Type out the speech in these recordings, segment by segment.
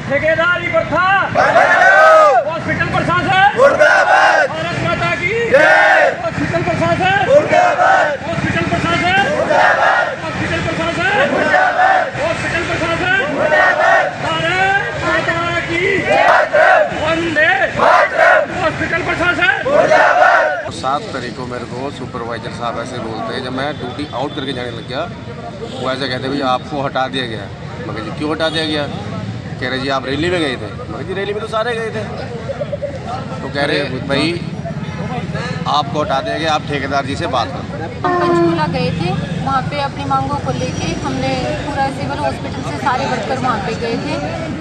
ठेकेदारी प्रथा, हॉस्पिटल प्रशासन, भारत माता की, हॉस्पिटल प्रशासन, हॉस्पिटल प्रशासन, हॉस्पिटल प्रशासन, हॉस्पिटल प्रशासन, भारत माता की, वंदे हॉस्पिटल प्रशासन। 7 तारीख को मेरे को सुपरवाइजर साहब ऐसे बोलते हैं, जब मैं ड्यूटी आउट करके जाने लग गया, वो ऐसे कहते हैं भाई आपको हटा दिया गया। मगर जी क्यों हटा दिया गया? कह रहे जी आप रैली में गए थे। मगर जी रैली में तो सारे गए थे। तो कह रहे भाई आपको हटा दिया गया, आप ठेकेदार जी से बात करो। हम पंचकूला गए थे, वहाँ पे अपनी मांगों को लेके हमने पूरा सिविल हॉस्पिटल से सारे वर्कर वहाँ पे गए थे।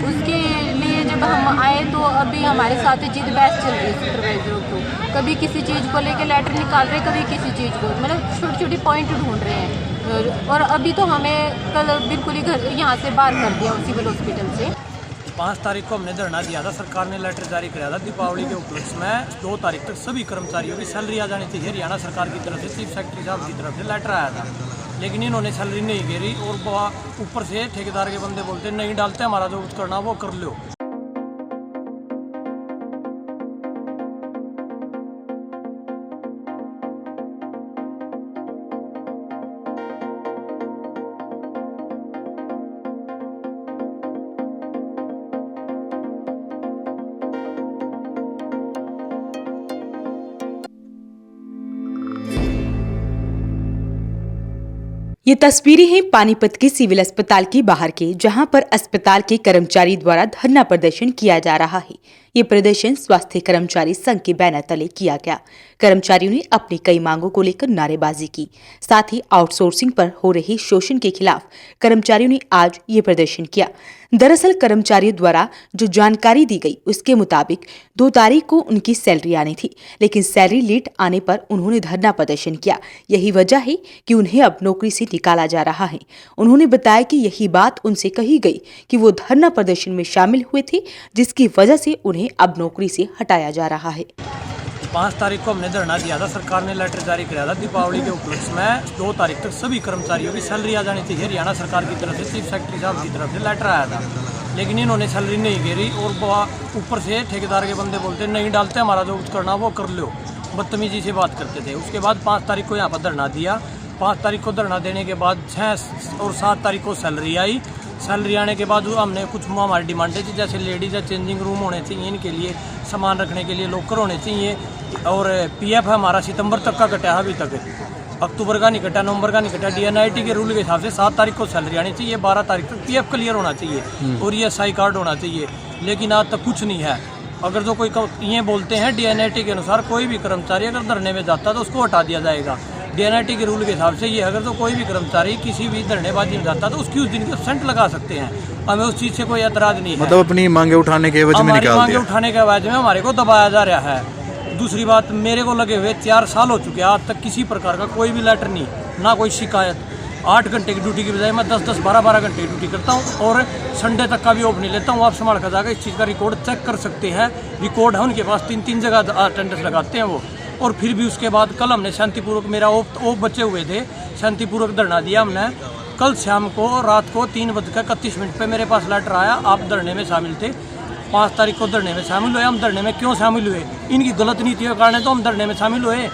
उसके लिए जब हम आए तो अभी हमारे साथ जिद बहस चल रही है सुपरवाइजरों को, कभी किसी चीज़ को लेके लेटर निकाल रहे, कभी किसी चीज़ को, मतलब छोटी छोटी पॉइंट ढूंढ रहे हैं। और अभी तो हमें कल बिल्कुल ही घर यहाँ से बाहर कर दिया सिविल हॉस्पिटल से। 5 तारीख को हमने धरना दिया था, सरकार ने लेटर जारी कराया था दीपावली के उपलक्ष्य में। 2 तारीख तक सभी कर्मचारियों की सैलरी आ जानी चाहिए। हरियाणा सरकार की तरफ से चीफ सेक्रेटरी साहब की तरफ से लेटर आया था, लेकिन इन्होंने सैलरी नहीं गिरी और ऊपर से ठेकेदार के बंदे बोलते नहीं डालते, हमारा जो कुछ करना वो कर लो। ये तस्वीरें हैं पानीपत के सिविल अस्पताल के बाहर के, जहां पर अस्पताल के कर्मचारी द्वारा धरना प्रदर्शन किया जा रहा है। ये प्रदर्शन स्वास्थ्य कर्मचारी संघ के बैनर तले किया गया। कर्मचारियों ने अपनी कई मांगों को लेकर नारेबाजी की। साथ ही आउटसोर्सिंग पर हो रहे शोषण के खिलाफ कर्मचारियों ने आज ये प्रदर्शन किया। दरअसल कर्मचारियों द्वारा जो जानकारी दी गई उसके मुताबिक 2 तारीख को उनकी सैलरी आनी थी, लेकिन सैलरी लेट आने पर उन्होंने धरना प्रदर्शन किया। यही वजह है कि उन्हें अब नौकरी से निकाला जा रहा है। उन्होंने बताया कि यही बात उनसे कही गई कि वो धरना प्रदर्शन में शामिल हुए थे, जिसकी वजह से उन्हें अब नौकरी से हटाया जा रहा है। 5 तारीख को हमने धरना दिया था, सरकार ने लेटर जारी कराया था दीपावली के उपलक्ष्य में। 2 तारीख तक सभी कर्मचारियों की सैलरी आ जानी चाहिए। हरियाणा सरकार की तरफ से चीफ सेक्रेटरी साहब की तरफ से लेटर आया था, लेकिन इन्होंने सैलरी नहीं गिरी और ऊपर से ठेकेदार के बंदे बोलते नहीं डालते, हमारा जो कुछ करना वो कर लो, बदतमीजी से बात करते थे। उसके बाद 5 तारीख को यहाँ पर धरना दिया। 5 तारीख को धरना देने के बाद 6 और 7 तारीख को सैलरी आई। सैलरी आने के बाद हमने कुछ हमारी डिमांडें थी, जैसे लेडीज या चेंजिंग रूम होने चाहिए, इनके लिए सामान रखने के लिए लॉकर होने चाहिए, और पीएफ हमारा सितंबर तक का कटा है, अभी तक अक्टूबर का नहीं कटा, नवंबर का नहीं कटा। डीएनआईटी के रूल के हिसाब से 7 तारीख को सैलरी आनी चाहिए, 12 तारीख तक पीएफ क्लियर होना चाहिए और ईएसआई कार्ड होना चाहिए, लेकिन आज तक कुछ नहीं है। अगर जो कोई ये बोलते हैं डीएनआईटी के अनुसार कोई भी कर्मचारी अगर धरने में जाता है तो उसको हटा दिया जाएगा। डीएनआईटी के रूल के हिसाब से ये अगर तो कोई भी कर्मचारी किसी भी धरनेबाजी में जाता है तो उसकी उस दिन की एब्सेंट लगा सकते हैं। हमें उस चीज़ से कोई एतराज़ नहीं है। मतलब अपनी मांगे उठाने के एवज में निकाल दिया। मांगे उठाने के एवज में हमारे को दबाया जा रहा है। दूसरी बात, मेरे को लगे हुए 4 साल हो चुके हैं, आज तक किसी प्रकार का कोई भी लेटर नहीं, ना कोई शिकायत। 8 घंटे की ड्यूटी की बजाय मैं 10-10, 12-12 घंटे की ड्यूटी करता हूँ और संडे तक का भी ऑफ नहीं लेता हूँ। आप संभाल कर जाकर इस चीज़ का रिकॉर्ड चेक कर सकते हैं। रिकॉर्ड है उनके पास, 3-3 जगह अटेंडेंस लगाते हैं वो। और फिर भी उसके बाद कल हमने शांतिपूर्वक, मेरा ऑफ बचे हुए थे, शांतिपूर्वक धरना दिया हमने। कल शाम को रात को 3:31 पे मेरे पास लेटर आया, आप धरने में शामिल थे। 5 तारीख को धरने में शामिल हुए। हम धरने में क्यों शामिल हुए? इनकी गलत नीतियों के कारण तो हम धरने में शामिल हुए।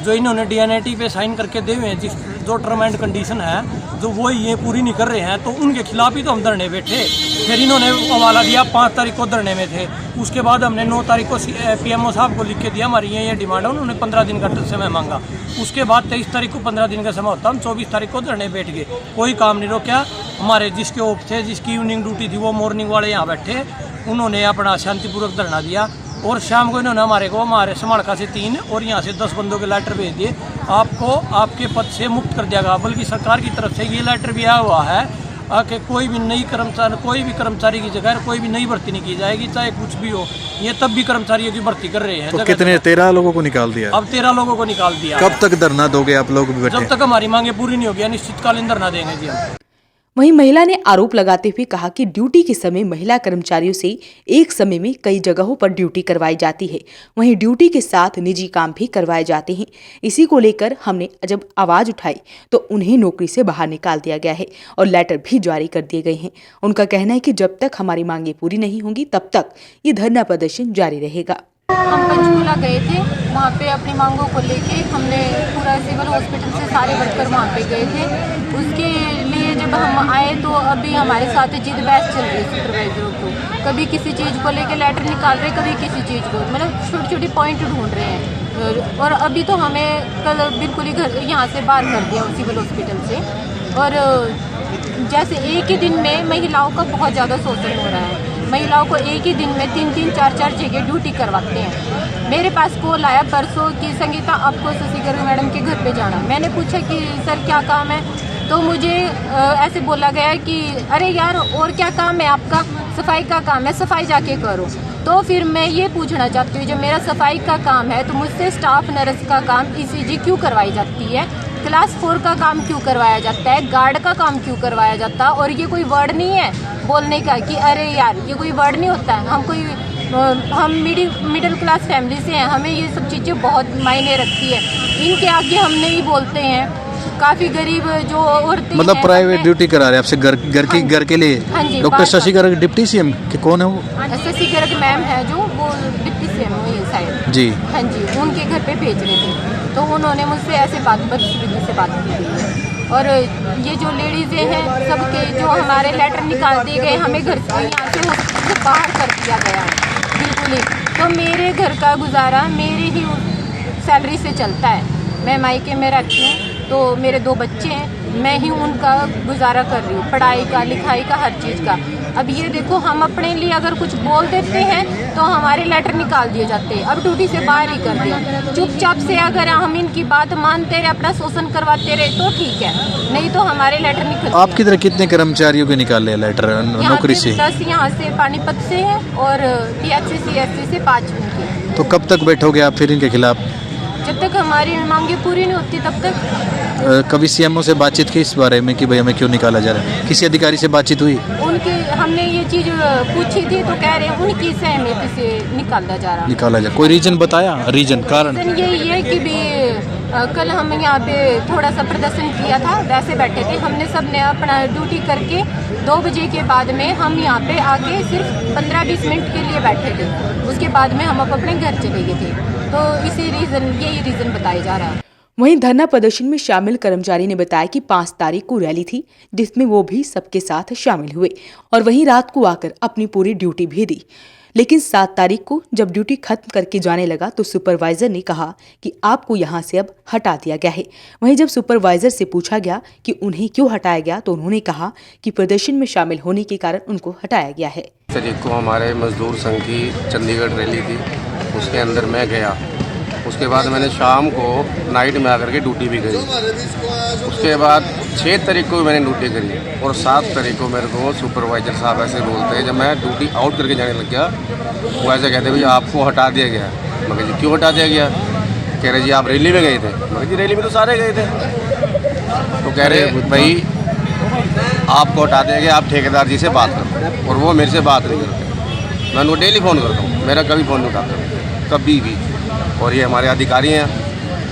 जो इन्होंने डीएनआईटी पे साइन करके दे हुए हैं, जो टर्म एंड कंडीशन है, जो वो ये पूरी नहीं कर रहे हैं, तो उनके खिलाफ ही तो हम धरने बैठे। फिर इन्होंने हवाला दिया, 5 तारीख को धरने में थे। उसके बाद हमने 9 तारीख को पीएमओ साहब को लिख के दिया, हमारी ये डिमांड है। उन्होंने 15 दिन का समय मांगा। उसके बाद 23 तारीख को 15 दिन का समय होता, हम 24 तारीख को धरने बैठ गए। कोई काम नहीं रोका। हमारे जिसके ऑफ थे, जिसकी इवनिंग ड्यूटी थी, वो मॉर्निंग वाले यहाँ बैठे, उन्होंने अपना शांतिपूर्वक धरना दिया। और शाम को इन्होंने हमारे समाड़का से 3 और यहाँ से 10 बंदों के लेटर भेज दिए, आपको आपके पद से मुक्त कर दिया गया। बल्कि सरकार की तरफ से ये लेटर भी आया हुआ है कि कोई भी कर्मचारी की जगह कोई भी नई भर्ती नहीं की जाएगी, चाहे कुछ भी हो। ये तब भी कर्मचारियों की भर्ती कर रहे हैं। तो कितने 13 लोगों को निकाल दिया? अब 13 लोगों को निकाल दिया। कब तक धरना दोगे आप लोग? जब तक हमारी मांगे पूरी नहीं होगी, निश्चितकालीन धरना देंगे जी हम। वहीं महिला ने आरोप लगाते हुए कहा कि ड्यूटी के समय महिला कर्मचारियों से एक समय में कई जगहों पर ड्यूटी करवाई जाती है, वहीं ड्यूटी के साथ निजी काम भी करवाए जाते हैं। इसी को लेकर हमने जब आवाज उठाई तो उन्हें नौकरी से बाहर निकाल दिया गया है और लेटर भी जारी कर दिए गए हैं। उनका कहना है कि जब तक हमारी मांगे पूरी नहीं होंगी तब तक ये धरना प्रदर्शन जारी रहेगा। हम पंचकूला गए थे, वहाँ पे अपनी मांगों को लेके हमने पूरा सिविल हॉस्पिटल से सारे वर्कर वहाँ पे गए थे। उसके लिए जब हम आए तो अभी हमारे साथ जिद बहस चल रही है सुपरवाइजरों को, कभी किसी चीज़ को लेके लेटर निकाल रहे, कभी किसी चीज़ को, मतलब छोटी छोटी पॉइंट ढूंढ रहे हैं। और अभी तो हमें कल बिल्कुल ही घर यहाँ से बाहर कर दिया सिविल हॉस्पिटल से। और जैसे एक ही दिन में महिलाओं का बहुत ज़्यादा शोषण हो रहा है। महिलाओं को एक ही दिन में 3-3, 4-4 जगह ड्यूटी करवाते हैं। मेरे पास कॉल आया परसों कि संगीता आपको शशि गर्ग मैडम के घर पे जाना। मैंने पूछा कि सर क्या काम है, तो मुझे ऐसे बोला गया कि अरे यार और क्या काम है आपका, सफाई का काम है, सफाई जाके करो। तो फिर मैं ये पूछना चाहती हूँ, जब मेरा सफाई का काम है तो मुझसे स्टाफ नर्स का काम ECG क्यों करवाई जाती है, क्लास 4 का काम क्यों करवाया जाता है, गार्ड का काम क्यों करवाया जाता है। और ये कोई वर्ड नहीं है बोलने का कि अरे यार, ये कोई वर्ड नहीं होता है। हम मिडिल क्लास फैमिली से हैं, हमें ये सब चीज़ें बहुत मायने रखती है। इनके आगे हम नहीं बोलते हैं। काफ़ी गरीब जो औरतें मतलब प्राइवेट ड्यूटी करा रहे हैं आपसे घर के लिए। हाँ जी, doctor Shashi Garg deputy CM के कौन है वो? शशि गर्ग मैम है जो, वो डिप्टी CM हुई है शायद जी। हाँ जी, उनके घर पे भेज रहे थे। तो उन्होंने मुझसे ऐसे बदतमीजी से बात की गई है। और ये जो लेडीज़ें हैं सबके जो हमारे लेटर निकाल दिए गए, हमें घर से यहाँ से हॉस्पिटल से बाहर कर दिया गया है बिल्कुल ही। तो मेरे घर का गुजारा मेरी ही सैलरी से चलता है। मैं मायके में रहती हूँ, तो मेरे 2 बच्चे हैं, मैं ही उनका गुजारा कर रही हूँ, पढ़ाई का, लिखाई का, हर चीज़ का। अब ये देखो, हम अपने लिए अगर कुछ बोल देते हैं तो हमारे लेटर निकाल दिए जाते हैं। अब ड्यूटी से बाहर ही कर दिया। चुपचाप से अगर हम इनकी बात मानते रहे, अपना शोषण करवाते रहे तो ठीक है, नहीं तो हमारे लेटर निकल। आपकी तरह कितने कर्मचारियों के निकाले लेटर नौकरी से? 10 यहाँ से पानीपत से है और PHC CSC से 5 उनके। तो कब तक बैठोगे आप फिर इनके खिलाफ? जब तक हमारी मांगे पूरी नहीं होती तब तक। कभी CMO से बातचीत की इस बारे में कि भाई हमें क्यों निकाला जा रहा है? किसी अधिकारी से बातचीत हुई? उनकी हमने ये चीज़ पूछी थी तो कह रहे हैं उनकी सहमति से निकाला जा रहा। निकाला जा, कोई रीजन बताया? रीजन कारण यही है कि भी कल हम यहाँ पे थोड़ा सा प्रदर्शन किया था, वैसे बैठे थे, हमने सब ने अपना ड्यूटी करके 2 बजे के बाद में हम यहाँ पे आके सिर्फ 15-20 मिनट के लिए बैठे थे। उसके बाद में हम अपने घर चले गए थे। तो यही रीज़न बताया जा रहा है। वहीं धरना प्रदर्शन में शामिल कर्मचारी ने बताया कि 5 तारीख को रैली थी जिसमें वो भी सबके साथ शामिल हुए और वहीं रात को आकर अपनी पूरी ड्यूटी भी दी। लेकिन 7 तारीख को जब ड्यूटी खत्म करके जाने लगा तो सुपरवाइजर ने कहा कि आपको यहां से अब हटा दिया गया है। वहीं जब सुपरवाइजर से पूछा गया कि उन्हें क्यों हटाया गया तो उन्होंने कहा कि प्रदर्शन में शामिल होने के कारण उनको हटाया गया है। तारीख को हमारे मजदूर संघ की चंडीगढ़ रैली थी, उसके अंदर मैं गया। उसके बाद मैंने शाम को नाइट में आकर के ड्यूटी भी करी। उसके बाद 6 तारीख को भी मैंने ड्यूटी करी और 7 तारीख को मेरे को सुपरवाइजर साहब ऐसे बोलते हैं, जब मैं ड्यूटी आउट करके जाने लग गया वो ऐसे कहते भाई आपको हटा दिया गया। मगर जी क्यों हटा दिया गया? कह रहे जी आप रैली में गए थे। मगर जी रैली में तो सारे गए थे। तो कह रहे भाई आपको हटा दिया गया, आप ठेकेदार जी से बात करो। और वो मेरे से बात नहीं करते। मैं उनको डेली फ़ोन करता हूँ, मेरा कभी फ़ोन नहीं उठाता कभी भी। और ये हमारे अधिकारी हैं,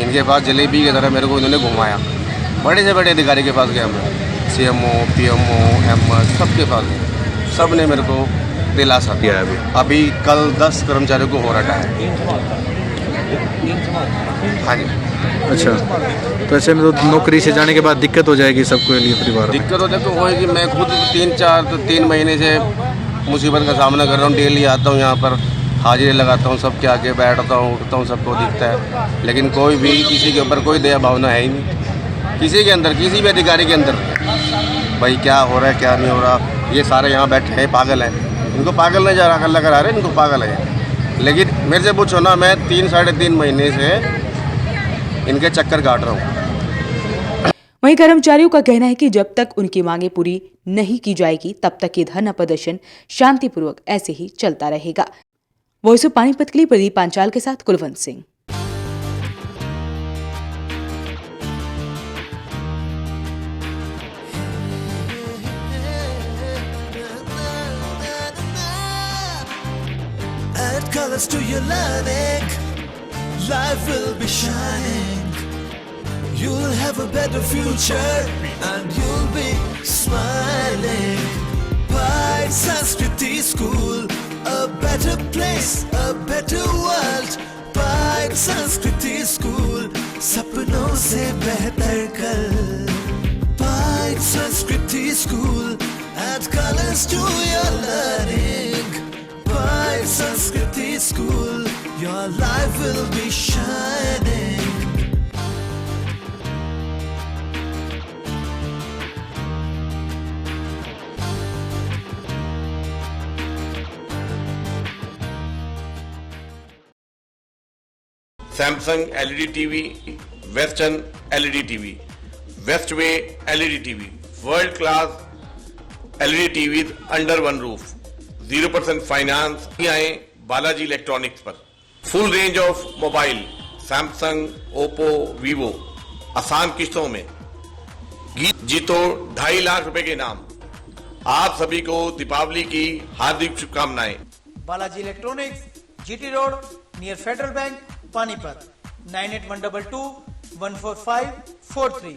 इनके पास जलेबी की तरह मेरे को इन्होंने घुमाया। बड़े से बड़े अधिकारी के पास गया मैं, CMO, PMO, MS सबके पास गया। सब ने मेरे को दिलासा दिया। अभी कल 10 कर्मचारियों को हो रहा है। हाँ जी। अच्छा, तो ऐसे में तो नौकरी से जाने के बाद दिक्कत हो जाएगी सबके लिए, परिवार में दिक्कत हो जाए तो होएगी। मैं खुद 3 महीने से मुसीबत का सामना कर रहा हूँ। डेली आता हूँ यहाँ पर, हाजिरी लगाता हूँ, सबके आगे बैठता हूँ, उठता हूँ, सबको दिखता है। लेकिन कोई भी किसी के ऊपर कोई दया भावना है ही नहीं किसी के अंदर, किसी भी अधिकारी के अंदर। भाई क्या हो रहा है क्या नहीं हो रहा, ये सारे यहाँ बैठे हैं पागल हैं। इनको पागल नहीं जा रहा, अल्लाह करा रहे इनको पागल है। लेकिन मेरे से पूछो ना, मैं 3-3.5 महीने से इनके चक्कर काट रहा हूँ। वहीं कर्मचारियों का कहना है कि जब तक उनकी मांगे पूरी नहीं की जाएगी तब तक ये धरना प्रदर्शन शांतिपूर्वक ऐसे ही चलता रहेगा। वॉइस ऑफ पानीपत के लिए प्रदीप पांचाल के साथ Kulwant Singh. colors to your learning, life will be shining. You'll have a better future and you'll be smiling. Pride Sanskriti School, a better place, a better world. Pride Sanskriti School, सपनों से बेहतर कल. Pride Sanskriti School, add colors to your learning. Pride Sanskriti School, your life will be shining. Samsung LED TV, Western LED TV, Westway LED TV, world class LED TV under one roof, 0% finance. आए Balaji electronics पर. Full range of mobile Samsung, Oppo, Vivo, आसान किस्तों में. जीतो 2.5 लाख रुपए के इनाम. आप सभी को दीपावली की हार्दिक शुभकामनाएं. Balaji electronics, GT road, near federal bank, Panipat. 9812214543.